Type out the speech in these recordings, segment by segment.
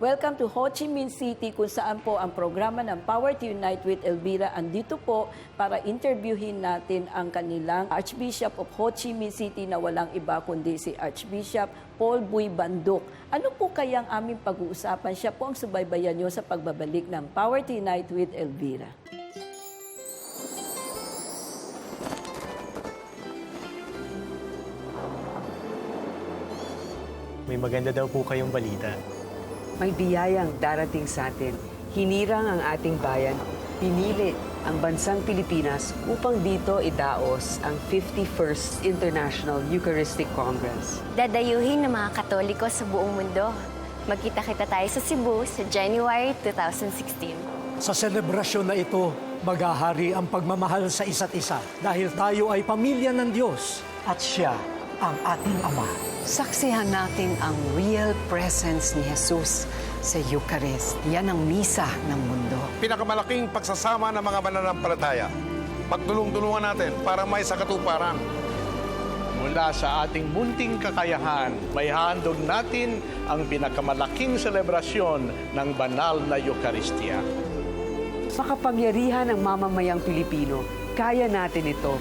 Welcome to Ho Chi Minh City kung saan po ang programa ng Power to Unite with Elvira. Andito po para interviewin natin ang kanilang Archbishop of Ho Chi Minh City na walang iba kundi si Archbishop Paul Buy Banduk. Ano po kayang aming pag-uusapan? Siya po ang subaybayan nyo sa pagbabalik ng Power to Unite with Elvira. May maganda daw po kayong balita. May biyayang darating sa atin. Hinirang ang ating bayan. Pinili ang bansang Pilipinas upang dito idaos ang 51st International Eucharistic Congress. Dadayuhin ng mga Katoliko sa buong mundo. Magkita-kita tayo sa Cebu sa January 2016. Sa selebrasyon na ito, maghahari ang pagmamahal sa isa't isa dahil tayo ay pamilya ng Diyos at Siya ang ating Ama. Saksihan natin ang real presence ni Jesus sa Eucharist. Yan ang misa ng mundo. Pinakamalaking pagsasama ng mga mananampalataya. Pagtulong-tulungan natin para may sakatuparan. Mula sa ating munting kakayahan, may handog natin ang pinakamalaking selebrasyon ng banal na Eucharistia. Sa kapangyarihan ng mamamayang Pilipino, kaya natin ito.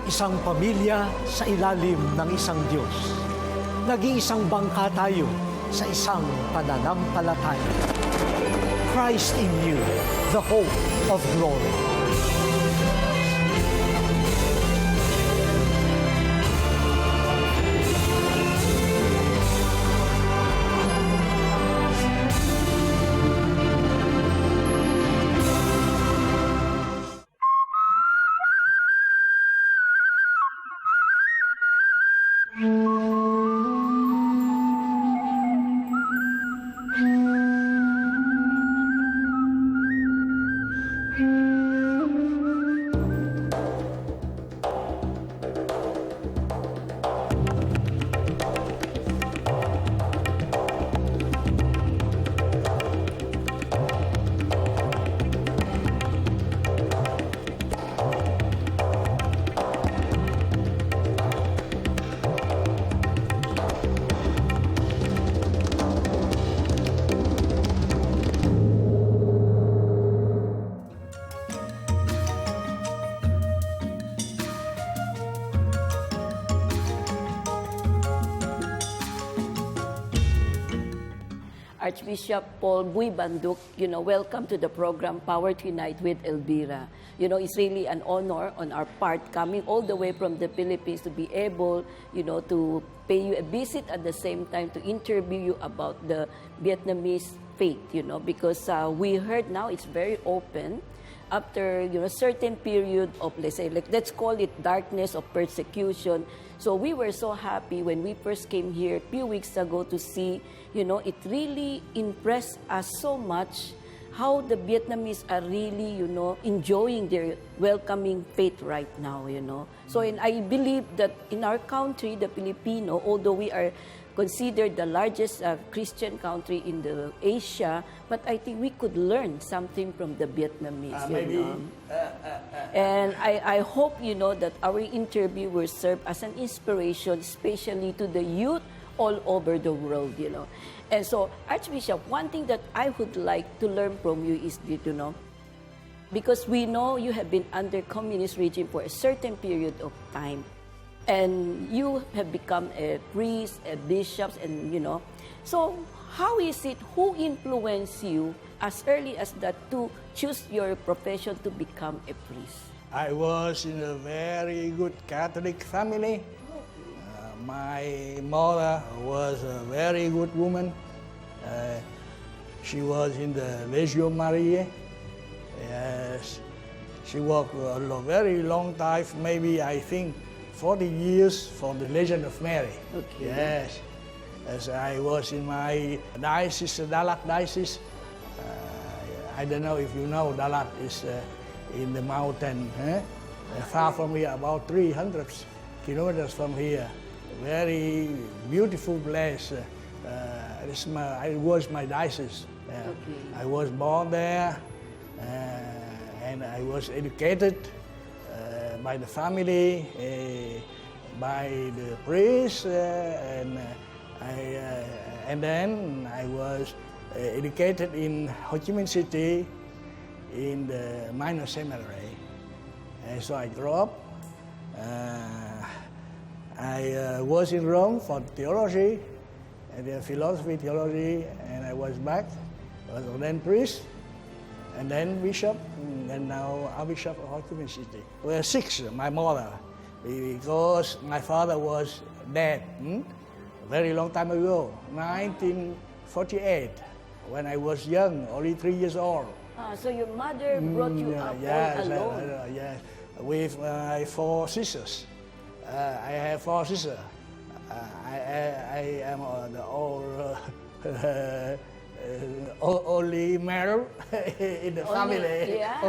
Isang pamilya sa ilalim ng isang Diyos. Naging isang bangka tayo sa isang pananampalataya. Christ in you, the hope of glory. Archbishop Paul Buy Banduk, welcome to the program Power to Unite with Elvira. It's really an honor on our part coming all the way from the Philippines to be able, to pay you a visit at the same time to interview you about the Vietnamese faith, because we heard now it's very open after a certain period of, let's call it darkness of persecution. So we were so happy when we first came here a few weeks ago to see, it really impressed us so much how the Vietnamese are really, enjoying their welcoming faith right now, So and I believe that in our country, the Filipino, although we are considered the largest Christian country in the Asia, but I think we could learn something from the Vietnamese. And I hope, that our interview will serve as an inspiration, especially to the youth all over the world, And so, Archbishop, one thing that I would like to learn from you is, because we know you have been under communist regime for a certain period of time. And you have become a priest, a bishop, and So, how is it, who influenced you as early as that to choose your profession to become a priest? I was in a very good Catholic family. My mother was a very good woman. She was in the Legio Maria. Yes, she worked a very long time, maybe I think 40 years for the Legion of Mary. Okay. Yes, as I was in my diocese, Dalat diocese. I don't know if you know, Dalat is in the mountain, far from here, about 300 kilometers from here. Very beautiful place. It was my diocese. Okay. I was born there, and I was educated by the family, by the priest, and then I was educated in Ho Chi Minh City in the minor seminary. And so I grew up. I was in Rome for theology and then philosophy, theology, and I was back. I was ordained priest, and then bishop, and now Archbishop of Ho Chi Minh City. We were six, my mother, because my father was dead a very long time ago, 1948, when I was young, only 3 years old. So your mother brought you up all alone? Yes, with my four sisters. I have four sisters. I am the only male in the family. Yeah.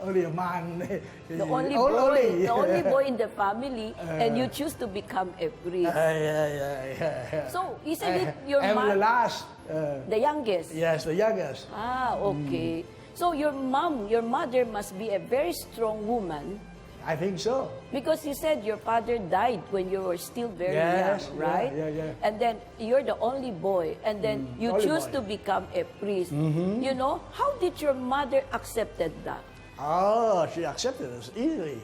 Only a man. The only boy, the only boy in the family, and you choose to become a priest. Yeah. So isn't it your I'm mom? the last. The youngest? Yes, the youngest. Okay. So your mother must be a very strong woman, I think so. because you said your father died when you were still very Yes, young, right? yeah. And then you're the only boy, and then you only choose boy. to become a priest. You know, how did your mother accepted that? Oh, she accepted us easily.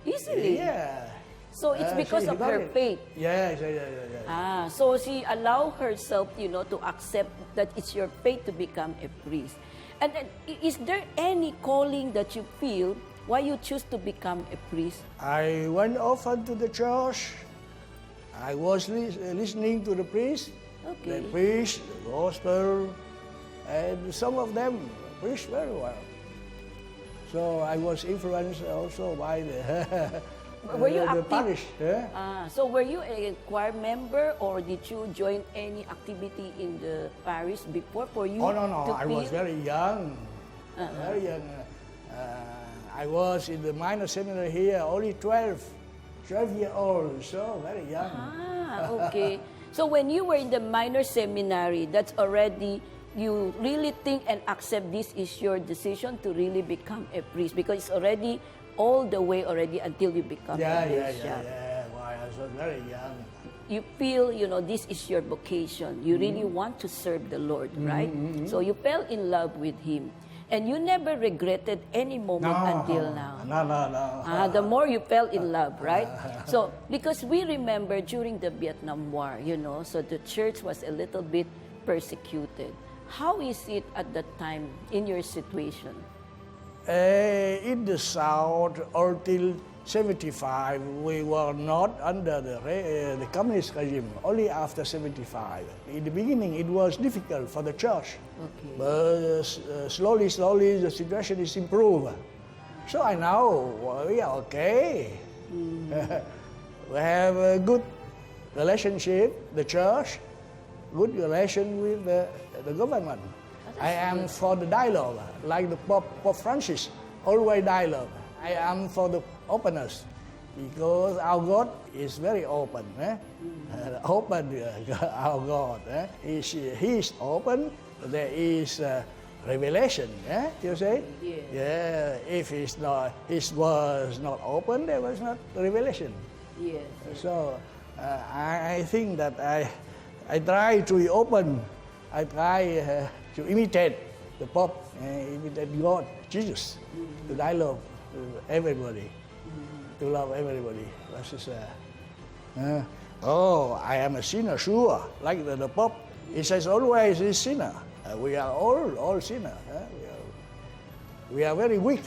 Easily. Yeah. So it's because she of got her it. faith. Yeah. So she allowed herself, to accept that it's your fate to become a priest. And then, is there any calling that you feel why you choose to become a priest? I went often to the church. I was listening to the priest. Okay. They preached the gospel, and some of them preached very well. So I was influenced also by Were you the active? parish. So were you a choir member, or did you join any activity in the parish before for you? Oh, no. to I was feel- very young. Very young. I was in the minor seminary here, only 12 years old, so very young. Okay. So when you were in the minor seminary, that's already, you really think and accept this is your decision to really become a priest, because it's already all the way already until you become a bishop. Why, I was very young. You feel, this is your vocation. You really want to serve the Lord, right? So you fell in love with Him. And you never regretted any moment until now. No. The more you fell in love, right? So, because we remember during the Vietnam War, so the church was a little bit persecuted. How is it at that time in your situation? In the South, until 75, we were not under the communist regime, only after 75. In the beginning, it was difficult for the church. Okay. But slowly, the situation is improved. So I know we are okay. We have a good relationship, the church, good relation with the government. I am for the dialogue, like the Pope Francis, always dialogue. I am for the openness, because our God is very open. Open, our God. He is open. There is revelation. You say? Yes. Yeah. If His was not open, there was not revelation. Yes. So I think that I try to be open. I try to imitate the Pope, imitate God, Jesus, to dialogue to everybody, to love everybody. I am a sinner, sure, like the Pope. He says always he's sinner. We are all sinners. We are very weak.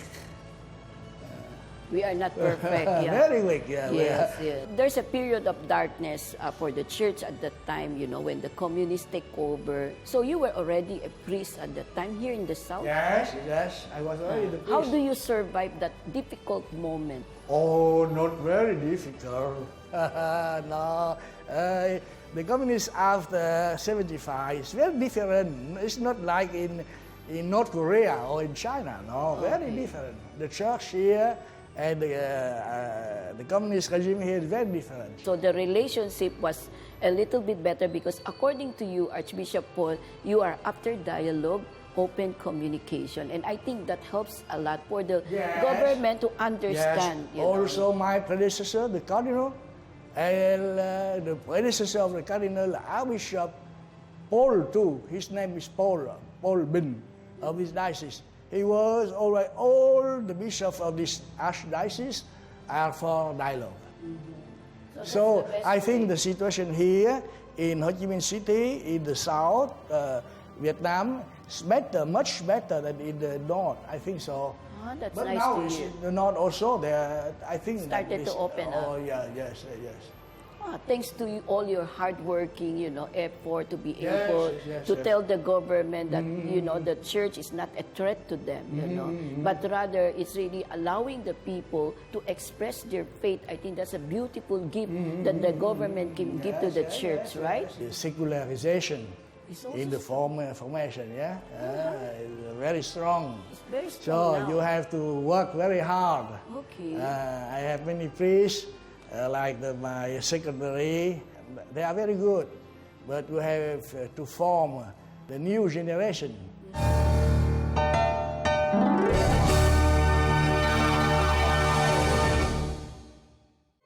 We are not perfect. Yeah. Very weak, yeah. Yes. There's a period of darkness for the church at that time, when the communists take over. So you were already a priest at that time here in the South? Yes, I was already the priest. How do you survive that difficult moment? Oh, not very difficult. No. The communists after 75 is very different. It's not like in North Korea or in China. No, very different. The church here and the communist regime here is very different. So the relationship was a little bit better because according to you, Archbishop Paul, you are after dialogue, open communication. And I think that helps a lot for the government to understand. Yes. Also my predecessor, the Cardinal, and the predecessor of the Cardinal, Archbishop, Paul too, his name is Paul Minh of his diocese. He was already, all the bishops of this archdiocese are for dialogue. So I think the situation here in Ho Chi Minh City, in the south, Vietnam, is better, much better than in the north. I think so. Ah, that's But nice now to it's hear. in the north also. There, I think that Started to open up. Oh yeah, yes. Thanks to you, all your hardworking, effort to be Yes, able yes, to yes. tell the government that, the church is not a threat to them, but rather it's really allowing the people to express their faith. I think that's a beautiful gift that the government can give to the church, right? The secularization It's also in the formation, yeah, is very strong. It's very So strong now. you have to work very hard. Okay. I have many priests, like my secretary. They are very good, but we have to form the new generation